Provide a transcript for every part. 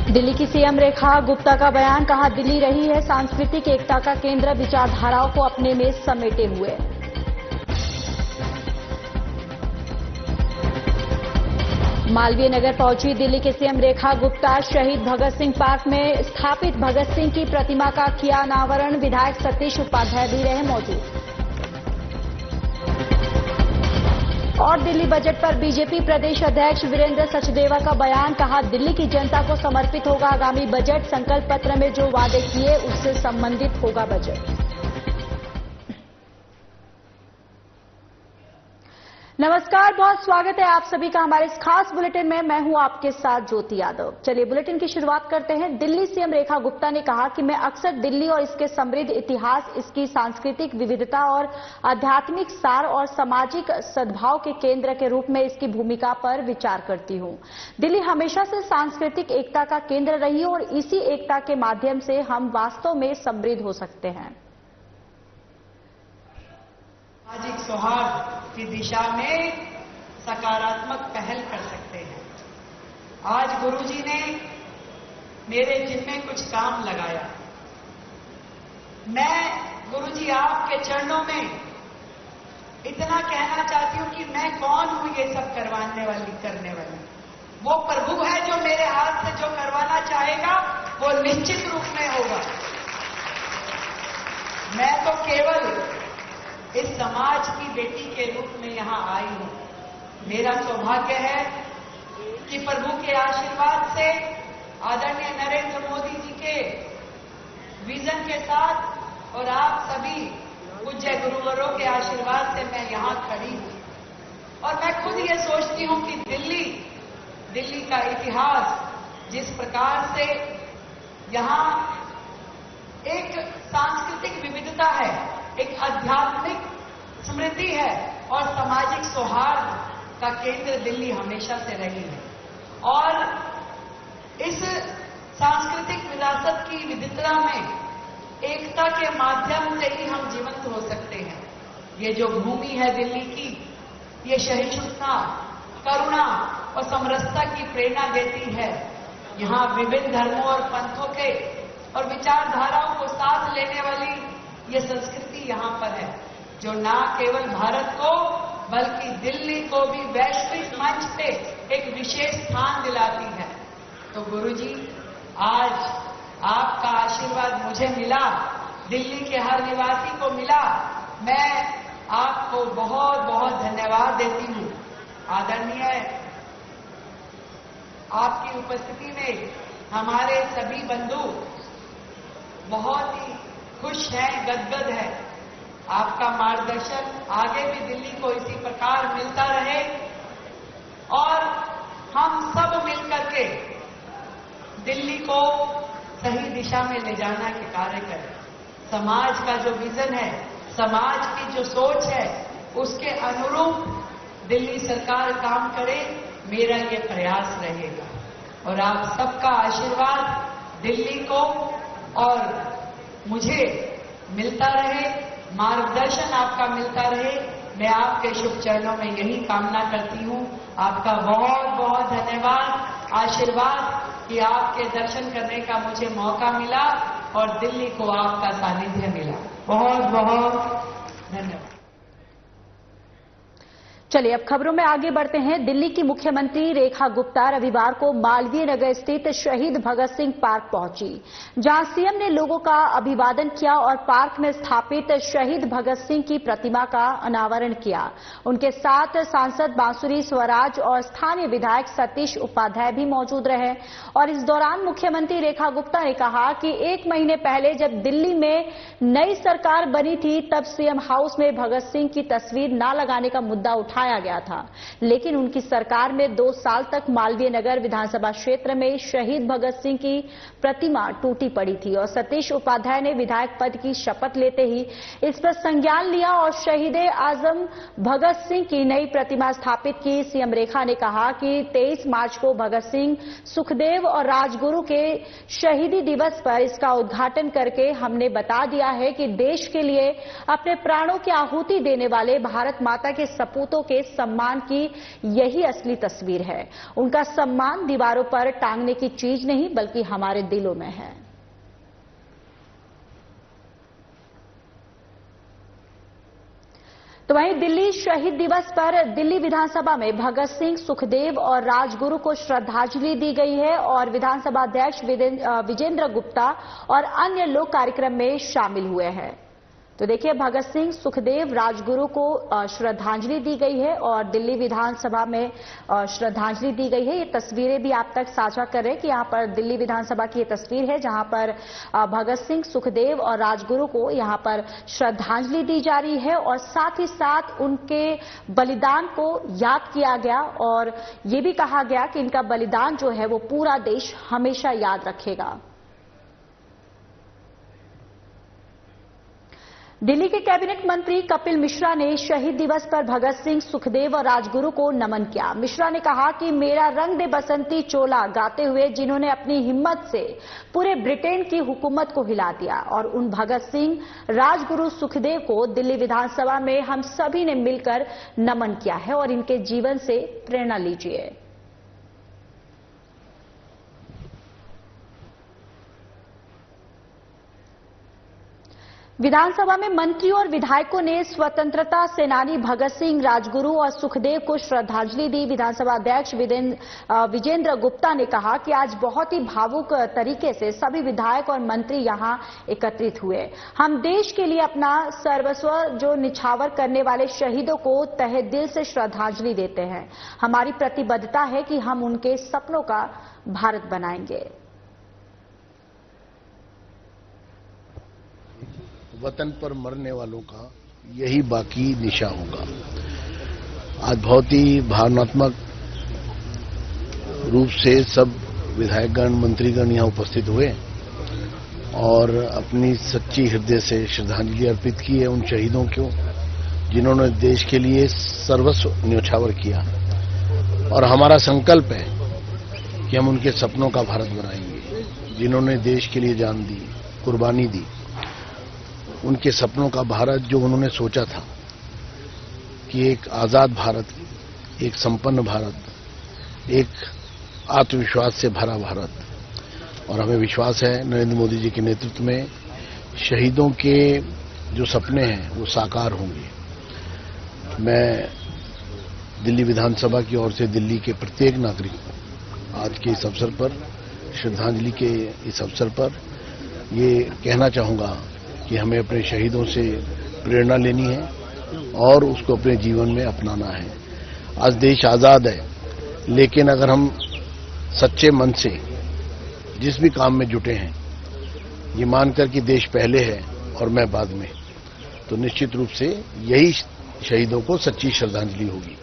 दिल्ली की सीएम रेखा गुप्ता का बयान, कहा दिल्ली रही है सांस्कृतिक एकता का केंद्र, विचारधाराओं को अपने में समेटे हुए। मालवीय नगर पहुंची दिल्ली के सीएम रेखा गुप्ता, शहीद भगत सिंह पार्क में स्थापित भगत सिंह की प्रतिमा का किया अनावरण, विधायक सतीश उपाध्याय भी रहे मौजूद। और दिल्ली बजट पर बीजेपी प्रदेश अध्यक्ष वीरेंद्र सचदेवा का बयान, कहा दिल्ली की जनता को समर्पित होगा आगामी बजट, संकल्प पत्र में जो वादे किए उससे संबंधित होगा बजट। नमस्कार, बहुत स्वागत है आप सभी का हमारे इस खास बुलेटिन में। मैं हूं आपके साथ ज्योति यादव। चलिए बुलेटिन की शुरुआत करते हैं। दिल्ली सीएम रेखा गुप्ता ने कहा कि मैं अक्सर दिल्ली और इसके समृद्ध इतिहास, इसकी सांस्कृतिक विविधता और आध्यात्मिक सार और सामाजिक सद्भाव के केंद्र के रूप में इसकी भूमिका पर विचार करती हूं। दिल्ली हमेशा से सांस्कृतिक एकता का केंद्र रही है और इसी एकता के माध्यम से हम वास्तव में समृद्ध हो सकते हैं। सामाजिक सौहार्द की दिशा में सकारात्मक पहल कर सकते हैं। आज गुरुजी ने मेरे जिम्मे कुछ काम लगाया। मैं गुरुजी आपके चरणों में इतना कहना चाहती हूं कि मैं कौन हूं ये सब करने वाली। वो प्रभु है जो मेरे हाथ से जो करवाना चाहेगा वो निश्चित रूप में होगा। मैं तो केवल इस समाज की बेटी के रूप में यहां आई हूं। मेरा सौभाग्य है कि प्रभु के आशीर्वाद से, आदरणीय नरेंद्र मोदी जी के विजन के साथ और आप सभी पूज्य गुरुवरों के आशीर्वाद से मैं यहां खड़ी हूं। और मैं खुद ये सोचती हूं कि दिल्ली का इतिहास जिस प्रकार से यहां एक सांस्कृतिक विविधता है, एक आध्यात्मिक समृद्धि है और सामाजिक सौहार्द का केंद्र दिल्ली हमेशा से रही है। और इस सांस्कृतिक विरासत की विविधता में एकता के माध्यम से ही हम जीवंत हो सकते हैं। ये जो भूमि है दिल्ली की, ये सहिष्णुता, करुणा और समरसता की प्रेरणा देती है। यहाँ विभिन्न धर्मों और पंथों के और विचारधाराओं को साथ लेने वाली ये संस्कृति यहाँ पर है, जो न केवल भारत को बल्कि दिल्ली को भी वैश्विक मंच पे एक विशेष स्थान दिलाती है। तो गुरुजी, आज आपका आशीर्वाद मुझे मिला, दिल्ली के हर निवासी को मिला। मैं आपको बहुत बहुत धन्यवाद देती हूँ। आदरणीय, आपकी उपस्थिति में हमारे सभी बंधु बहुत ही खुश है, गदगद है। आपका मार्गदर्शन आगे भी दिल्ली को इसी प्रकार मिलता रहे और हम सब मिलकर के दिल्ली को सही दिशा में ले जाने के कार्य करें। समाज का जो विजन है, समाज की जो सोच है, उसके अनुरूप दिल्ली सरकार काम करे, मेरा ये प्रयास रहेगा। और आप सबका आशीर्वाद दिल्ली को और मुझे मिलता रहे, मार्गदर्शन आपका मिलता रहे। मैं आपके शुभ चरणों में यही कामना करती हूँ। आपका बहुत बहुत धन्यवाद, आशीर्वाद कि आपके दर्शन करने का मुझे मौका मिला और दिल्ली को आपका सानिध्य मिला। बहुत बहुत धन्यवाद। चलिए अब खबरों में आगे बढ़ते हैं। दिल्ली की मुख्यमंत्री रेखा गुप्ता रविवार को मालवीय नगर स्थित शहीद भगत सिंह पार्क पहुंची, जहां सीएम ने लोगों का अभिवादन किया और पार्क में स्थापित शहीद भगत सिंह की प्रतिमा का अनावरण किया। उनके साथ सांसद बांसुरी स्वराज और स्थानीय विधायक सतीश उपाध्याय भी मौजूद रहे। और इस दौरान मुख्यमंत्री रेखा गुप्ता ने कहा कि 1 महीने पहले जब दिल्ली में नई सरकार बनी थी, तब सीएम हाउस में भगत सिंह की तस्वीर न लगाने का मुद्दा उठाया गया था, लेकिन उनकी सरकार में 2 साल तक मालवीय नगर विधानसभा क्षेत्र में शहीद भगत सिंह की प्रतिमा टूटी पड़ी थी और सतीश उपाध्याय ने विधायक पद की शपथ लेते ही इस पर संज्ञान लिया और शहीद आजम भगत सिंह की नई प्रतिमा स्थापित की। सीएम रेखा ने कहा कि 23 मार्च को भगत सिंह, सुखदेव और राजगुरु के शहीदी दिवस पर इसका उद्घाटन करके हमने बता दिया है कि देश के लिए अपने प्राणों की आहुति देने वाले भारत माता के सपूतों के सम्मान की यही असली तस्वीर है। उनका सम्मान दीवारों पर टांगने की चीज नहीं बल्कि हमारे दिलों में है। तो वहीं दिल्ली शहीद दिवस पर दिल्ली विधानसभा में भगत सिंह, सुखदेव और राजगुरु को श्रद्धांजलि दी गई है और विधानसभा अध्यक्ष विजेंद्र गुप्ता और अन्य लोग कार्यक्रम में शामिल हुए हैं। तो देखिए, भगत सिंह, सुखदेव, राजगुरु को श्रद्धांजलि दी गई है और दिल्ली विधानसभा में श्रद्धांजलि दी गई है। ये तस्वीरें भी आप तक साझा कर रहे हैं कि यहाँ पर दिल्ली विधानसभा की ये तस्वीर है जहाँ पर भगत सिंह, सुखदेव और राजगुरु को यहाँ पर श्रद्धांजलि दी जा रही है और साथ ही साथ उनके बलिदान को याद किया गया और ये भी कहा गया कि इनका बलिदान जो है वो पूरा देश हमेशा याद रखेगा। दिल्ली के कैबिनेट मंत्री कपिल मिश्रा ने शहीद दिवस पर भगत सिंह, सुखदेव और राजगुरु को नमन किया। मिश्रा ने कहा कि मेरा रंग दे बसंती चोला गाते हुए जिन्होंने अपनी हिम्मत से पूरे ब्रिटेन की हुकूमत को हिला दिया और उन भगत सिंह, राजगुरु, सुखदेव को दिल्ली विधानसभा में हम सभी ने मिलकर नमन किया है और इनके जीवन से प्रेरणा लीजिए। विधानसभा में मंत्री और विधायकों ने स्वतंत्रता सेनानी भगत सिंह, राजगुरु और सुखदेव को श्रद्धांजलि दी। विधानसभा अध्यक्ष विजेंद्र गुप्ता ने कहा कि आज बहुत ही भावुक तरीके से सभी विधायक और मंत्री यहां एकत्रित हुए। हम देश के लिए अपना सर्वस्व जो निछावर करने वाले शहीदों को तहे दिल से श्रद्धांजलि देते हैं। हमारी प्रतिबद्धता है कि हम उनके सपनों का भारत बनाएंगे। वतन पर मरने वालों का यही बाकी निशा होगा। आज बहुत ही भावनात्मक रूप से सब विधायकगण, मंत्रीगण यहां उपस्थित हुए और अपनी सच्ची हृदय से श्रद्धांजलि अर्पित की है उन शहीदों को जिन्होंने देश के लिए सर्वस्व न्योछावर किया। और हमारा संकल्प है कि हम उनके सपनों का भारत बनाएंगे, जिन्होंने देश के लिए जान दी, कुर्बानी दी। उनके सपनों का भारत जो उन्होंने सोचा था कि एक आजाद भारत, एक संपन्न भारत, एक आत्मविश्वास से भरा भारत, और हमें विश्वास है नरेंद्र मोदी जी के नेतृत्व में शहीदों के जो सपने हैं वो साकार होंगे। मैं दिल्ली विधानसभा की ओर से दिल्ली के प्रत्येक नागरिक को आज के इस अवसर पर, श्रद्धांजलि के इस अवसर पर ये कहना चाहूंगा कि हमें अपने शहीदों से प्रेरणा लेनी है और उसको अपने जीवन में अपनाना है। आज देश आजाद है, लेकिन अगर हम सच्चे मन से जिस भी काम में जुटे हैं, ये मानकर कि देश पहले है और मैं बाद में, तो निश्चित रूप से यही शहीदों को सच्ची श्रद्धांजलि होगी।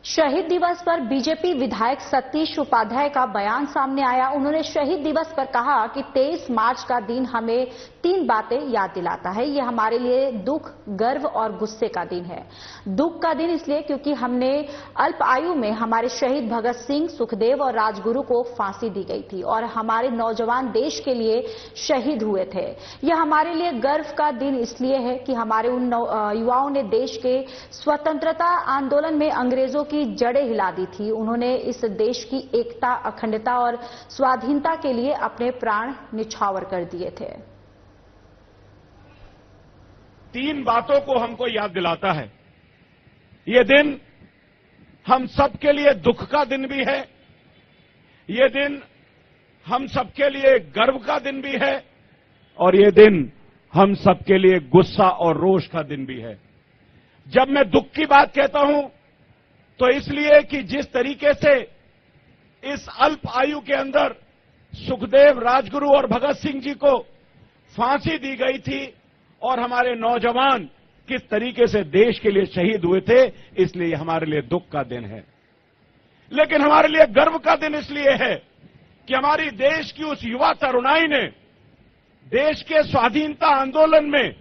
शहीद दिवस पर बीजेपी विधायक सतीश उपाध्याय का बयान सामने आया। उन्होंने शहीद दिवस पर कहा कि 23 मार्च का दिन हमें 3 बातें याद दिलाता है। ये हमारे लिए दुख, गर्व और गुस्से का दिन है। दुख का दिन इसलिए क्योंकि हमने अल्प आयु में हमारे शहीद भगत सिंह, सुखदेव और राजगुरु को फांसी दी गई थी और हमारे नौजवान देश के लिए शहीद हुए थे। यह हमारे लिए गर्व का दिन इसलिए है कि हमारे उन युवाओं ने देश के स्वतंत्रता आंदोलन में अंग्रेजों की जड़ें हिला दी थी। उन्होंने इस देश की एकता, अखंडता और स्वाधीनता के लिए अपने प्राण निछावर कर दिए थे। 3 बातों को हमको याद दिलाता है। ये दिन हम सबके लिए दुख का दिन भी है, ये दिन हम सबके लिए गर्व का दिन भी है और ये दिन हम सबके लिए गुस्सा और रोष का दिन भी है। जब मैं दुख की बात कहता हूं तो इसलिए कि जिस तरीके से इस अल्प आयु के अंदर सुखदेव, राजगुरु और भगत सिंह जी को फांसी दी गई थी और हमारे नौजवान किस तरीके से देश के लिए शहीद हुए थे, इसलिए हमारे लिए दुख का दिन है। लेकिन हमारे लिए गर्व का दिन इसलिए है कि हमारी देश की उस युवा तरुणाई ने देश के स्वाधीनता आंदोलन में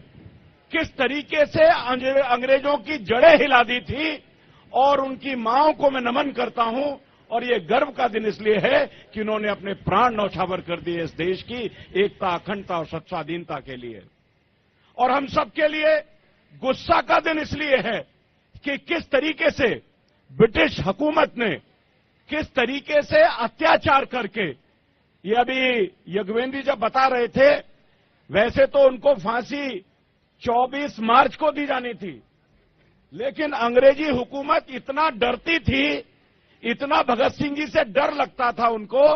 किस तरीके से अंग्रेजों की जड़ें हिला दी थी और उनकी मांओं को मैं नमन करता हूं। और ये गर्व का दिन इसलिए है कि उन्होंने अपने प्राण न्यौछावर कर दिए इस देश की एकता, अखंडता और स्वाधीनता के लिए। और हम सबके लिए गुस्सा का दिन इसलिए है, कि किस तरीके से ब्रिटिश हुकूमत ने किस तरीके से अत्याचार करके, ये अभी यज्ञवेंद्र जब बता रहे थे, वैसे तो उनको फांसी 24 मार्च को दी जानी थी, लेकिन अंग्रेजी हुकूमत इतना डरती थी, इतना भगत सिंह जी से डर लगता था उनको,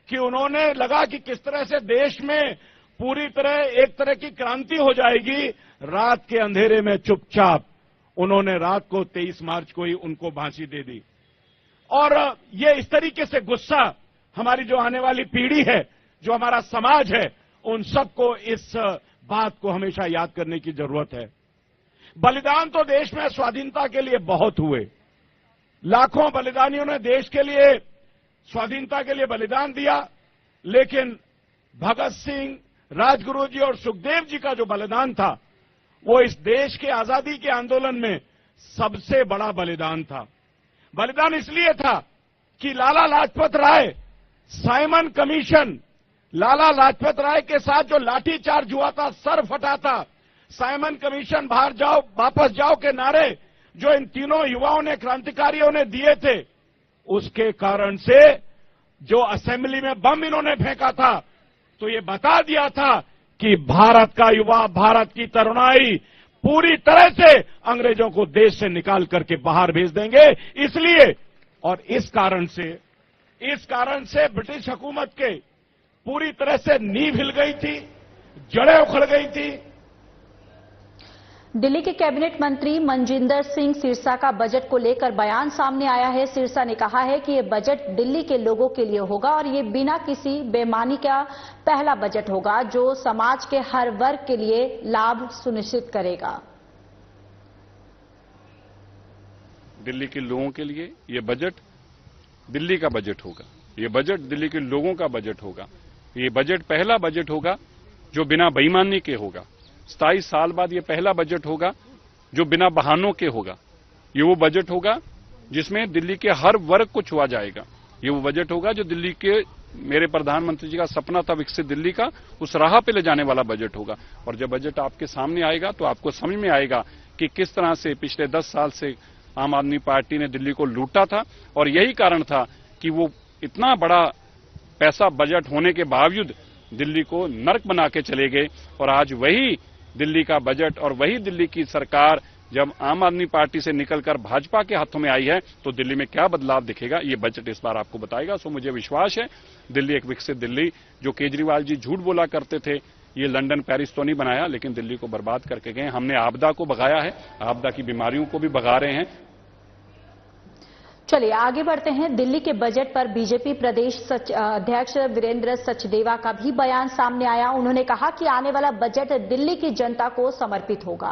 कि उन्होंने लगा कि किस तरह से देश में पूरी तरह एक तरह की क्रांति हो जाएगी। रात के अंधेरे में चुपचाप उन्होंने रात को 23 मार्च को ही उनको फांसी दे दी। और ये इस तरीके से गुस्सा हमारी जो आने वाली पीढ़ी है, जो हमारा समाज है, उन सबको इस बात को हमेशा याद करने की जरूरत है। बलिदान तो देश में स्वाधीनता के लिए बहुत हुए, लाखों बलिदानियों ने देश के लिए स्वाधीनता के लिए बलिदान दिया, लेकिन भगत सिंह, राजगुरु जी और सुखदेव जी का जो बलिदान था, वो इस देश के आजादी के आंदोलन में सबसे बड़ा बलिदान था। बलिदान इसलिए था कि लाला लाजपत राय, साइमन कमीशन, लाला लाजपत राय के साथ जो लाठीचार्ज हुआ था, सर फटा था, साइमन कमीशन, बाहर जाओ वापस जाओ के नारे जो इन तीनों युवाओं ने, क्रांतिकारियों ने दिए थे, उसके कारण से जो असेंबली में बम इन्होंने फेंका था, तो ये बता दिया था कि भारत का युवा, भारत की तरुणाई पूरी तरह से अंग्रेजों को देश से निकाल करके बाहर भेज देंगे। इसलिए और इस कारण से ब्रिटिश हुकूमत के पूरी तरह से नींव हिल गई थी, जड़ें उखड़ गई थी। दिल्ली के कैबिनेट मंत्री मनजिंदर सिंह सिरसा का बजट को लेकर बयान सामने आया है। सिरसा ने कहा है कि ये बजट दिल्ली के लोगों के लिए होगा और ये बिना किसी बेईमानी का पहला बजट होगा जो समाज के हर वर्ग के लिए लाभ सुनिश्चित करेगा। दिल्ली के लोगों के लिए ये बजट दिल्ली का बजट होगा, ये बजट दिल्ली के लोगों का बजट होगा। ये बजट पहला बजट होगा जो बिना बेईमानी के होगा। 27 साल बाद ये पहला बजट होगा जो बिना बहानों के होगा। ये वो बजट होगा जिसमें दिल्ली के हर वर्ग को छुआ जाएगा। ये वो बजट होगा जो दिल्ली के, मेरे प्रधानमंत्री जी का सपना था विकसित दिल्ली का, उस राह पे ले जाने वाला बजट होगा। और जब बजट आपके सामने आएगा तो आपको समझ में आएगा कि किस तरह से पिछले 10 साल से आम आदमी पार्टी ने दिल्ली को लूटा था, और यही कारण था कि वो इतना बड़ा पैसा बजट होने के बावजूद दिल्ली को नर्क बना के चले गए। और आज वही दिल्ली का बजट और वही दिल्ली की सरकार जब आम आदमी पार्टी से निकलकर भाजपा के हाथों में आई है तो दिल्ली में क्या बदलाव दिखेगा, ये बजट इस बार आपको बताएगा। सो मुझे विश्वास है दिल्ली एक विकसित दिल्ली, जो केजरीवाल जी झूठ बोला करते थे, ये लंदन पेरिस तो नहीं बनाया, लेकिन दिल्ली को बर्बाद करके गए। हमने आपदा को भगाया है, आपदा की बीमारियों को भी भगा रहे हैं। चलिए आगे बढ़ते हैं। दिल्ली के बजट पर बीजेपी प्रदेश अध्यक्ष वीरेंद्र सचदेवा का भी बयान सामने आया। उन्होंने कहा कि आने वाला बजट दिल्ली की जनता को समर्पित होगा।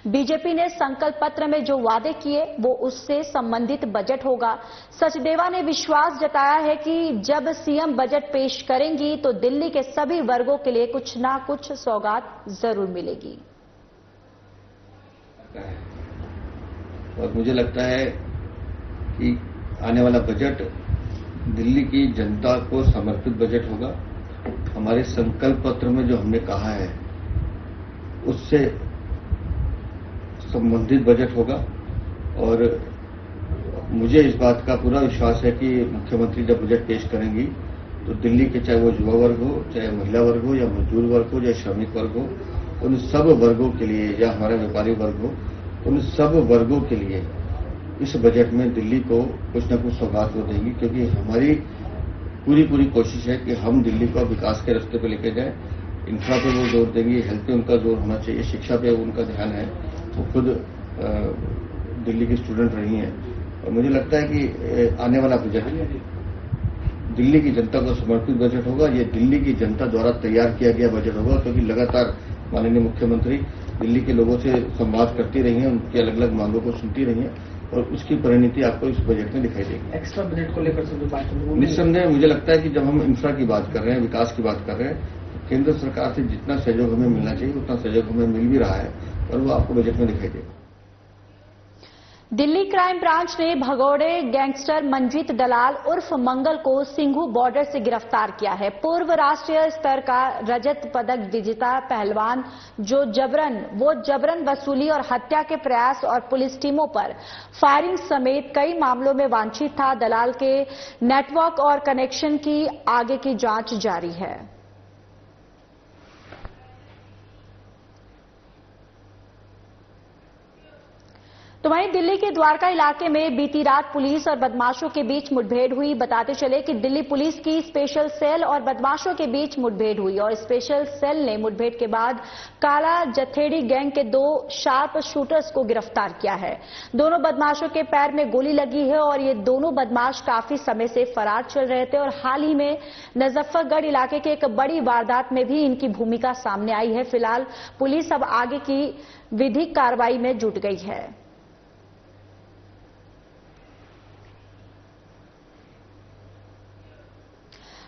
बीजेपी ने संकल्प पत्र में जो वादे किए वो उससे संबंधित बजट होगा। सचदेवा ने विश्वास जताया है कि जब सीएम बजट पेश करेंगी तो दिल्ली के सभी वर्गों के लिए कुछ ना कुछ सौगात जरूर मिलेगी। और मुझे लगता है कि आने वाला बजट दिल्ली की जनता को समर्पित बजट होगा। हमारे संकल्प पत्र में जो हमने कहा है उससे संबंधित बजट होगा। और मुझे इस बात का पूरा विश्वास है कि मुख्यमंत्री जब बजट पेश करेंगी तो दिल्ली के, चाहे वो युवा वर्ग हो, चाहे महिला वर्ग हो, या मजदूर वर्ग हो, या श्रमिक वर्ग हो, उन सब वर्गों के लिए, या हमारा व्यापारी वर्ग हो, उन सब वर्गों के लिए इस बजट में दिल्ली को कुछ न कुछ सौगात वो देंगी। क्योंकि हमारी पूरी कोशिश है कि हम दिल्ली को विकास के रास्ते पर लेके जाएं। इंफ्रा पे वो जोर देंगी, हेल्थ पे उनका जोर होना चाहिए, शिक्षा पे उनका ध्यान है। वो खुद दिल्ली की स्टूडेंट रही हैं। और मुझे लगता है कि आने वाला बजट दिल्ली की जनता को समर्पित बजट होगा। ये दिल्ली की जनता द्वारा तैयार किया गया बजट होगा, क्योंकि लगातार माननीय मुख्यमंत्री दिल्ली के लोगों से संवाद करती रही हैं, उनकी अलग अलग मांगों को सुनती रही हैं, और उसकी परिणति आपको इस बजट में दिखाई देगी। एक्स्ट्रा बजट को लेकर से जो बात है, निस्संदेह मुझे लगता है कि जब हम इंफ्रा की बात कर रहे हैं, विकास की बात कर रहे हैं, तो केंद्र सरकार से जितना सहयोग हमें मिलना चाहिए उतना सहयोग हमें मिल भी रहा है, और वो आपको बजट में दिखाई देगा। दिल्ली क्राइम ब्रांच ने भगोड़े गैंगस्टर मंजीत दलाल उर्फ मंगल को सिंघू बॉर्डर से गिरफ्तार किया है। पूर्व राष्ट्रीय स्तर का रजत पदक विजेता पहलवान जो जबरन वसूली और हत्या के प्रयास और पुलिस टीमों पर फायरिंग समेत कई मामलों में वांछित था। दलाल के नेटवर्क और कनेक्शन की आगे की जांच जारी है। तो वहीं दिल्ली के द्वारका इलाके में बीती रात पुलिस और बदमाशों के बीच मुठभेड़ हुई। बताते चले कि दिल्ली पुलिस की स्पेशल सेल और बदमाशों के बीच मुठभेड़ हुई और स्पेशल सेल ने मुठभेड़ के बाद काला जथेड़ी गैंग के 2 शार्प शूटर्स को गिरफ्तार किया है। दोनों बदमाशों के पैर में गोली लगी है और ये दोनों बदमाश काफी समय से फरार चल रहे थे और हाल ही में मुजफ्फरगढ़ इलाके के एक बड़ी वारदात में भी इनकी भूमिका सामने आई है। फिलहाल पुलिस अब आगे की विधिक कार्रवाई में जुट गई है।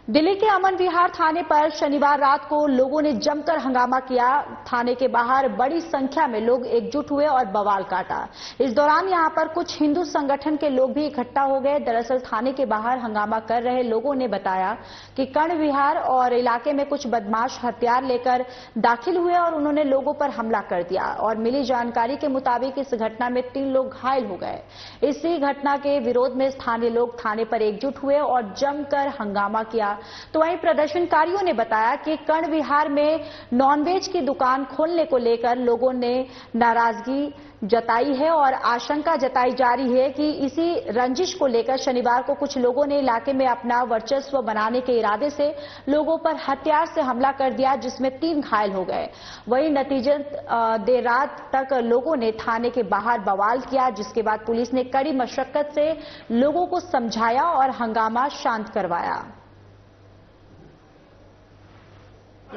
दिल्ली के अमन विहार थाने पर शनिवार रात को लोगों ने जमकर हंगामा किया। थाने के बाहर बड़ी संख्या में लोग एकजुट हुए और बवाल काटा। इस दौरान यहां पर कुछ हिंदू संगठन के लोग भी इकट्ठा हो गए। दरअसल थाने के बाहर हंगामा कर रहे लोगों ने बताया कि कर्ण विहार और इलाके में कुछ बदमाश हथियार लेकर दाखिल हुए और उन्होंने लोगों पर हमला कर दिया और मिली जानकारी के मुताबिक इस घटना में 3 लोग घायल हो गए। इसी घटना के विरोध में स्थानीय लोग थाने पर एकजुट हुए और जमकर हंगामा किया। तो वहीं प्रदर्शनकारियों ने बताया कि कर्ण विहार में नॉनवेज की दुकान खोलने को लेकर लोगों ने नाराजगी जताई है और आशंका जताई जा रही है कि इसी रंजिश को लेकर शनिवार को कुछ लोगों ने इलाके में अपना वर्चस्व बनाने के इरादे से लोगों पर हथियार से हमला कर दिया, जिसमें 3 घायल हो गए। वहीं नतीजतन देर रात तक लोगों ने थाने के बाहर बवाल किया, जिसके बाद पुलिस ने कड़ी मशक्कत से लोगों को समझाया और हंगामा शांत करवाया।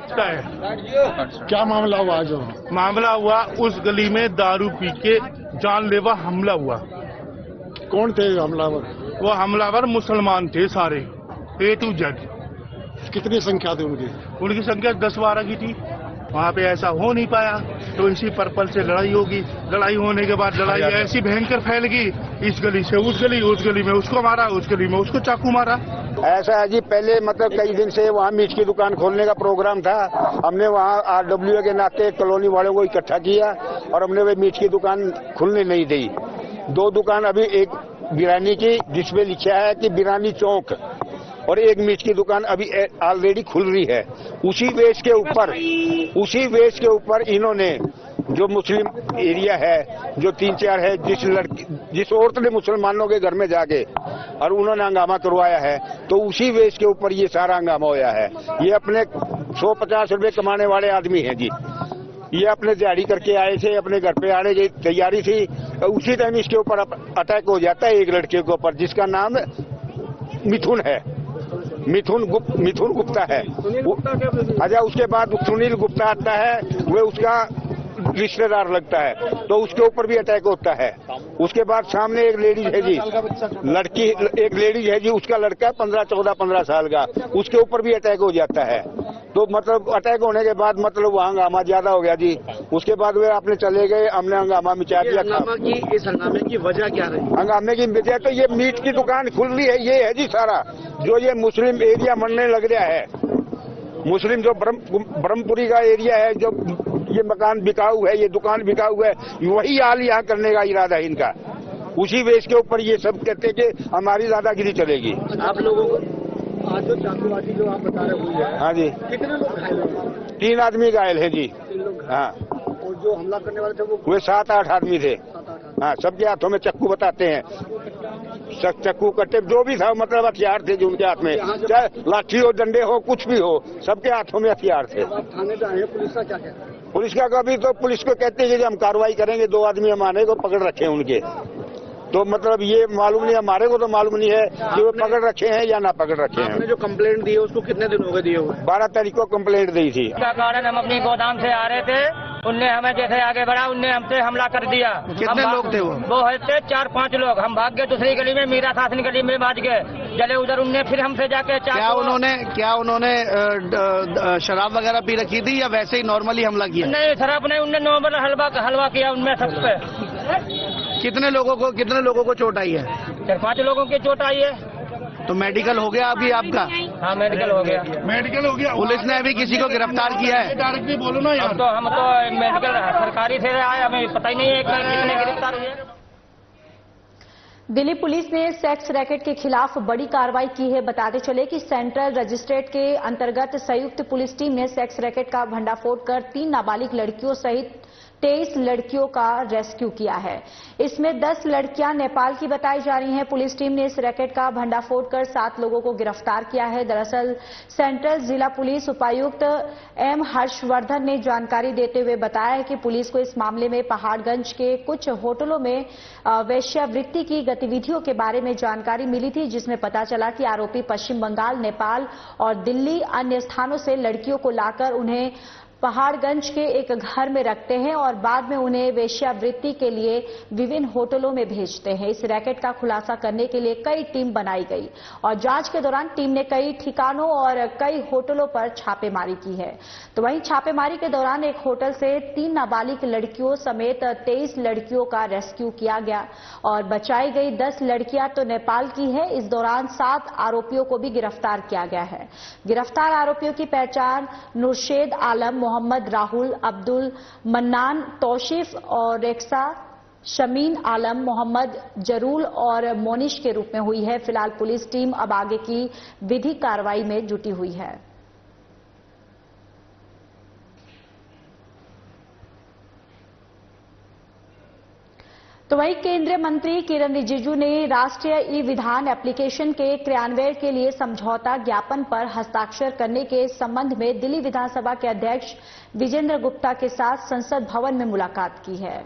क्या मामला हुआ? आज मामला हुआ उस गली में दारू पी के जानलेवा हमला हुआ। कौन थे हमलावर? वो हमलावर मुसलमान थे सारे, A to Z। कितनी संख्या थी उनकी? उनकी संख्या 10-12 की थी। वहाँ पे ऐसा हो नहीं पाया तो इसी पर्पल से लड़ाई होगी। लड़ाई होने के बाद लड़ाई ऐसी भयंकर फैल गई, इस गली से उस गली में उसको मारा, उस गली में उसको चाकू मारा। ऐसा है जी, पहले मतलब कई दिन से वहाँ मीट की दुकान खोलने का प्रोग्राम था। हमने वहाँ RWA के नाते कॉलोनी वालों को इकट्ठा किया और हमने वे मीट की दुकान खुलने नहीं दी। 2 दुकान अभी, एक बिरानी की जिसमें लिखा है कि बिरानी चौक, और एक मीट की दुकान अभी ऑलरेडी खुल रही है। उसी बेस के ऊपर इन्होंने जो मुस्लिम एरिया है, जो 3-4 है, जिस औरत ने मुसलमानों के घर में जाके और उन्होंने हंगामा करवाया है, तो उसी बेस के ऊपर ये सारा हंगामा होया है। ये अपने 150 रुपए कमाने वाले आदमी हैं जी। ये अपने दिहाड़ी करके आए थे, अपने घर पे आने की तैयारी थी। उसी टाइम इसके ऊपर अटैक हो जाता है एक लड़के के ऊपर, जिसका नाम मिथुन है, मिथुन गुप्ता है। अच्छा, उसके बाद सुनील गुप्ता आता है, वह उसका रिश्तेदार लगता है, तो उसके ऊपर भी अटैक होता है। उसके बाद सामने एक लेडीज है जी, एक लेडीज है जी, उसका लड़का 15 साल का, उसके ऊपर भी अटैक हो जाता है। तो मतलब अटैक होने के बाद मतलब वहाँ हंगामा ज्यादा हो गया जी। उसके बाद वे अपने चले गए, हमने हंगामा मचा दिया। इस हंगामे की वजह क्या रही? हंगामे की वजह तो ये मीट की दुकान खुल रही है, ये है जी सारा। जो ये मुस्लिम एरिया बनने लग रहा है, मुस्लिम जो ब्रह्मपुरी का एरिया है, जो ये मकान बिकाऊ है, ये दुकान बिकाऊ है, वही हाल यहाँ करने का इरादा है इनका। उसी बेस के ऊपर ये सब कहते कि हमारी दादागिरी चलेगी। आप लोगों को आज जो चाकूबाजी जो आप बता रहे हुई है, हाँ जी, कितने लोग घायल हुए? 3 आदमी घायल है जी। 3 लोग। हाँ, और जो हमला करने वाले थे वो 7-8 आदमी थे। हाँ, सबके हाथों में चक्कू बताते हैं, चक्कू कट्टे जो भी था, मतलब हथियार थे जो उनके हाथ में, चाहे लाठी हो, डंडे हो, कुछ भी हो, सबके हाथों में हथियार थे। थाने पे आए, पुलिस का क्या कहता है? पुलिस का कभी तो पुलिस को कहते हैं कि हम कार्रवाई करेंगे। 2 आदमी हमारे को पकड़ रखे हैं उनके, तो मतलब ये मालूम नहीं, हमारे को तो मालूम नहीं है कि वो पकड़ रखे हैं या ना पकड़ रखे हैं। आपने जो कंप्लेंट दी है उसको कितने दिन हो गए दिए हुए? 12 तारीख को कंप्लेंट दी थी। का कारण हम अपनी गोदाम से आ रहे थे, उनने हमें जैसे आगे बढ़ा, उनने हमसे हमला कर दिया। कितने लोग थे वो है थे 4-5 लोग। हम भाग गए दूसरी गली में, मीरा शासन गली में भाग गए, चले उधर। उनने फिर हमसे जाके क्या उन्होंने शराब वगैरह पी रखी थी या वैसे ही नॉर्मली हमला किया? नहीं, शराब नहीं, उनने नॉर्मल हलवा किया उनमें सब पे। कितने लोगों को चोट आई है? 4-5 लोगों की चोट आई है। तो मेडिकल हो गया अभी आपका? हाँ, मेडिकल हो गया। पुलिस ने अभी किसी को गिरफ्तार किया है? डायरेक्टली बोलो ना यार। अब तो हम तो मेडिकल सरकारी से आए, हमें पता ही नहीं है कितने गिरफ्तार हुए। दिल्ली पुलिस ने सेक्स रैकेट के खिलाफ बड़ी कार्रवाई की है। बताते चले कि सेंट्रल रजिस्ट्रेट के अंतर्गत संयुक्त पुलिस टीम ने सेक्स रैकेट का भंडाफोड़ कर 3 नाबालिग लड़कियों सहित 23 लड़कियों का रेस्क्यू किया है। इसमें 10 लड़कियां नेपाल की बताई जा रही हैं। पुलिस टीम ने इस रैकेट का भंडाफोड़ कर 7 लोगों को गिरफ्तार किया है। दरअसल सेंट्रल जिला पुलिस उपायुक्त एम हर्षवर्धन ने जानकारी देते हुए बताया कि पुलिस को इस मामले में पहाड़गंज के कुछ होटलों में वेश्यावृत्ति की गतिविधियों के बारे में जानकारी मिली थी, जिसमें पता चला कि आरोपी पश्चिम बंगाल, नेपाल और दिल्ली अन्य स्थानों से लड़कियों को लाकर उन्हें पहाड़गंज के एक घर में रखते हैं और बाद में उन्हें वेश्यावृत्ति के लिए विभिन्न होटलों में भेजते हैं। इस रैकेट का खुलासा करने के लिए कई टीम बनाई गई और जांच के दौरान टीम ने कई ठिकानों और कई होटलों पर छापेमारी की है। तो वहीं छापेमारी के दौरान एक होटल से 3 नाबालिग लड़कियों समेत 23 लड़कियों का रेस्क्यू किया गया और बचाई गई 10 लड़कियां तो नेपाल की है। इस दौरान 7 आरोपियों को भी गिरफ्तार किया गया है। गिरफ्तार आरोपियों की पहचान नुरशेद आलम, मोहम्मद राहुल, अब्दुल मन्नान, तौशीफ और रेक्सा, शमीन आलम, मोहम्मद जरूल और मोनिश के रूप में हुई है। फिलहाल पुलिस टीम अब आगे की विधिक कार्रवाई में जुटी हुई है। तो वहीं केंद्रीय मंत्री किरण रिजिजू ने राष्ट्रीय ई विधान एप्लीकेशन के क्रियान्वयन के लिए समझौता ज्ञापन पर हस्ताक्षर करने के संबंध में दिल्ली विधानसभा के अध्यक्ष विजेंद्र गुप्ता के साथ संसद भवन में मुलाकात की है।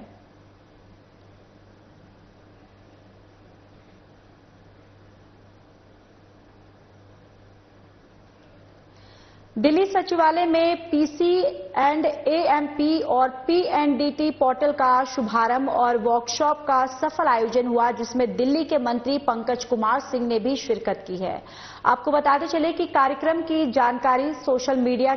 दिल्ली सचिवालय में पीसी एंड एएमपी और पीएनडीटी पोर्टल का शुभारंभ और वर्कशॉप का सफल आयोजन हुआ, जिसमें दिल्ली के मंत्री पंकज कुमार सिंह ने भी शिरकत की है। आपको बताते चले कि कार्यक्रम की जानकारी सोशल मीडिया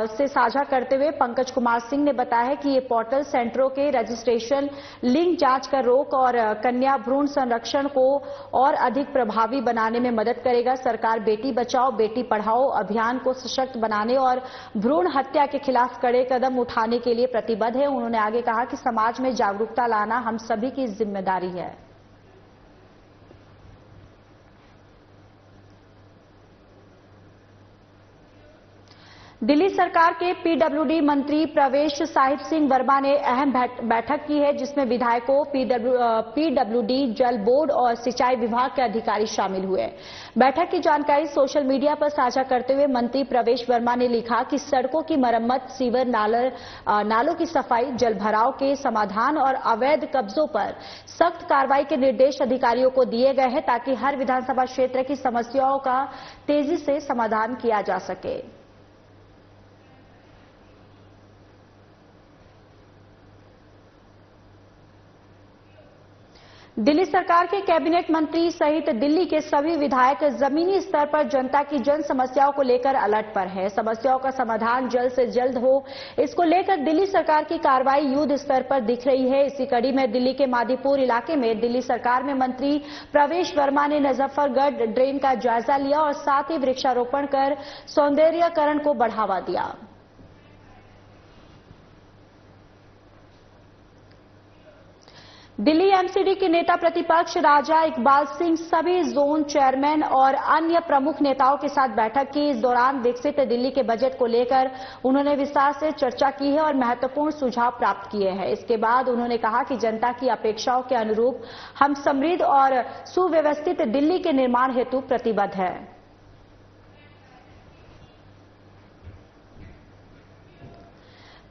से साझा करते हुए पंकज कुमार सिंह ने बताया कि ये पोर्टल सेंटरों के रजिस्ट्रेशन, लिंग जांच का रोक और कन्या भ्रूण संरक्षण को और अधिक प्रभावी बनाने में मदद करेगा। सरकार बेटी बचाओ बेटी पढ़ाओ अभियान को सशक्त बनाने और भ्रूण हत्या के खिलाफ कड़े कदम उठाने के लिए प्रतिबद्ध है। उन्होंने आगे कहा कि समाज में जागरूकता लाना हम सभी की जिम्मेदारी है। दिल्ली सरकार के पीडब्ल्यूडी मंत्री प्रवेश साहिब सिंह वर्मा ने अहम बैठक की है, जिसमें विधायकों, पीडब्ल्यूडी, जल बोर्ड और सिंचाई विभाग के अधिकारी शामिल हुए। बैठक की जानकारी सोशल मीडिया पर साझा करते हुए मंत्री प्रवेश वर्मा ने लिखा कि सड़कों की मरम्मत, सीवर नालों की सफाई, जल भराव के समाधान और अवैध कब्जों पर सख्त कार्रवाई के निर्देश अधिकारियों को दिए गए हैं, ताकि हर विधानसभा क्षेत्र की समस्याओं का तेजी से समाधान किया जा सके। दिल्ली सरकार के कैबिनेट मंत्री सहित दिल्ली के सभी विधायक जमीनी स्तर पर जनता की जन समस्याओं को लेकर अलर्ट पर है। समस्याओं का समाधान जल्द से जल्द हो, इसको लेकर दिल्ली सरकार की कार्रवाई युद्ध स्तर पर दिख रही है। इसी कड़ी में दिल्ली के मादीपुर इलाके में दिल्ली सरकार में मंत्री प्रवेश वर्मा ने मुजफ्फरगढ़ ड्रेन का जायजा लिया और साथ ही वृक्षारोपण कर सौंदर्यीकरण को बढ़ावा दिया। दिल्ली एमसीडी के नेता प्रतिपक्ष राजा इकबाल सिंह सभी जोन चेयरमैन और अन्य प्रमुख नेताओं के साथ बैठक की। इस दौरान विकसित दिल्ली के बजट को लेकर उन्होंने विस्तार से चर्चा की है और महत्वपूर्ण सुझाव प्राप्त किए हैं। इसके बाद उन्होंने कहा कि जनता की अपेक्षाओं के अनुरूप हम समृद्ध और सुव्यवस्थित दिल्ली के निर्माण हेतु प्रतिबद्ध हैं।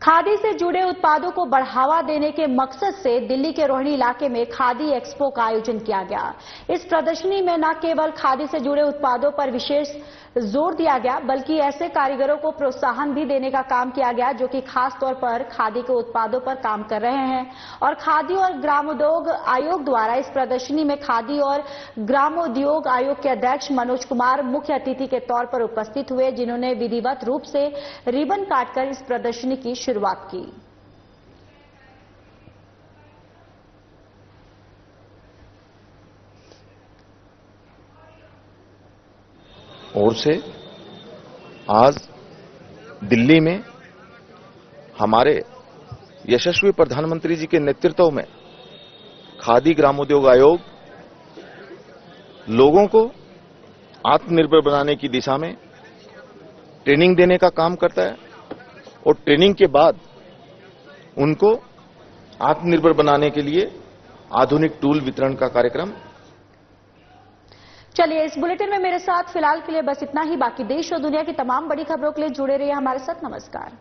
खादी से जुड़े उत्पादों को बढ़ावा देने के मकसद से दिल्ली के रोहिणी इलाके में खादी एक्सपो का आयोजन किया गया। इस प्रदर्शनी में न केवल खादी से जुड़े उत्पादों पर विशेष जोर दिया गया, बल्कि ऐसे कारीगरों को प्रोत्साहन भी देने का काम किया गया जो कि खास तौर पर खादी के उत्पादों पर काम कर रहे हैं। और खादी और ग्रामोद्योग आयोग द्वारा इस प्रदर्शनी में खादी और ग्रामोद्योग आयोग के अध्यक्ष मनोज कुमार मुख्य अतिथि के तौर पर उपस्थित हुए, जिन्होंने विधिवत रूप से रिबन काटकर इस प्रदर्शनी की शुरुआत की। ओर से आज दिल्ली में हमारे यशस्वी प्रधानमंत्री जी के नेतृत्व में खादी ग्रामोद्योग आयोग लोगों को आत्मनिर्भर बनाने की दिशा में ट्रेनिंग देने का काम करता है और ट्रेनिंग के बाद उनको आत्मनिर्भर बनाने के लिए आधुनिक टूल वितरण का कार्यक्रम। चलिए, इस बुलेटिन में मेरे साथ फिलहाल के लिए बस इतना ही। बाकी देश और दुनिया की तमाम बड़ी खबरों के लिए जुड़े रहिए हमारे साथ। नमस्कार।